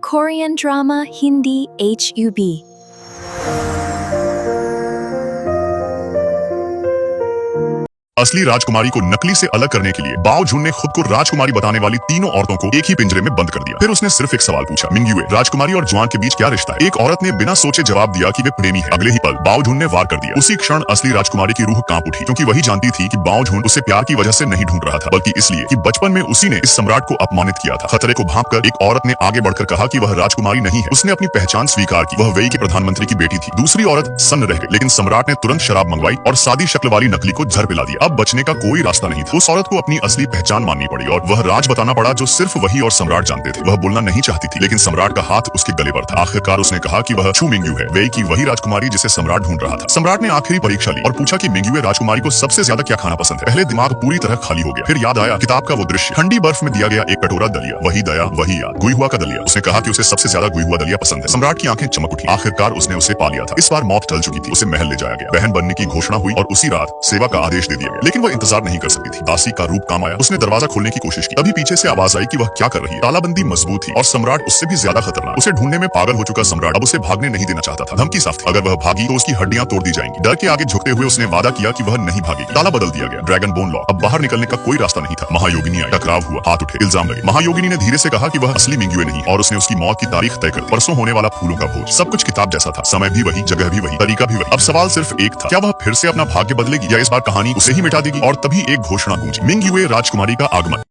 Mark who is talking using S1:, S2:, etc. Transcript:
S1: Korean drama Hindi HUB.
S2: असली राजकुमारी को नकली से अलग करने के लिए बाओ जुन ने खुद को राजकुमारी बताने वाली तीनों औरतों को एक ही पिंजरे में बंद कर दिया। फिर उसने सिर्फ एक सवाल पूछा, मिंग्युए, राजकुमारी और जुआन के बीच क्या रिश्ता है? एक औरत ने बिना सोचे जवाब दिया कि वे प्रेमी है। अगले ही पल बाओ जुन ने वार कर दिया। उसी क्षण असली राजकुमारी की रूह कांप उठी, क्योंकि वही जानती थी कि बाओ जुन उसे प्यार की वजह से नहीं ढूंढ रहा था, बल्कि इसलिए कि बचपन में उसी ने इस सम्राट को अपमानित किया था। खतरे को भांपकर एक औरत ने आगे बढ़कर कहा कि वह राजकुमारी नहीं है। उसने अपनी पहचान स्वीकार की, वह वेई के प्रधानमंत्री की बेटी थी। दूसरी औरत सन्न रह गई, लेकिन सम्राट ने तुरंत शराब मंगवाई और सादी शक्ल वाली नकली को झर पिला दिया। अब बचने का कोई रास्ता नहीं था। उस औरत को अपनी असली पहचान माननी पड़ी और वह राज बताना पड़ा जो सिर्फ वही और सम्राट जानते थे। वह बोलना नहीं चाहती थी, लेकिन सम्राट का हाथ उसके गले पर था। आखिरकार उसने कहा कि वह छू मिंग्यू है, वेई की वही राजकुमारी जिसे सम्राट ढूंढ रहा था। सम्राट ने आखिरी परीक्षा ली और पूछा कि मिंग्यू राजकुमारी को सबसे ज्यादा क्या खाना पसंद है। पहले दिमाग पूरी तरह खाली हो गया, फिर याद आया किताब का वो दृश्य, ठंडी बर्फ में दिया गया एक कटोरा दलिया, वही दया वही याद, गुई हुआ का दलिया। उसने कहा कि उसे सबसे ज्यादा गुई हुआ दलिया पसंद है। सम्राट की आंखें चमक उठी। आखिरकार उसने उसे पा लिया था। इस बार मौत टल चुकी थी। उसे महल ले जाया गया, बहन बनने की घोषणा हुई और उसी रात सेवा का आदेश दे दिया गया। लेकिन वह इंतजार नहीं कर सकती थी। दासी का रूप काम आया। उसने दरवाजा खोलने की कोशिश की, तभी पीछे से आवाज आई कि वह क्या कर रही है। तालाबंदी मजबूत थी और सम्राट उससे भी ज्यादा खतरनाक। उसे ढूंढने में पागल हो चुका सम्राट अब उसे भागने नहीं देना चाहता था। धमकी साफ थी, अगर वह भागी तो उसकी हड्डियां तोड़ दी जाएंगी। डर के आगे झुकते हुए उसने वादा किया कि वह नहीं भागेगी। ताला बदल दिया गया, ड्रैगन बोन लॉ। अब बाहर निकलने का कोई रास्ता नहीं था। महायोगिनी आई, टकराव हुआ, हाथ उठे, इल्जाम लगे। महायोगिनी ने धीरे से कहा कि वह असली मिंग्युए नहीं और उसने उसकी मौत की तारीख तय कर दी। परसों होने वाला फूलों का भोज। सब कुछ किताब जैसा था, समय भी वही, जगह भी वही, तरीका भी वही। अब सवाल सिर्फ एक था, क्या वह फिर से अपना भाग्य बदलेगी या इस बार कहानी उसे ही मिटा देगी? और तभी एक घोषणा गूंजी, मिंग्युए राजकुमारी का आगमन।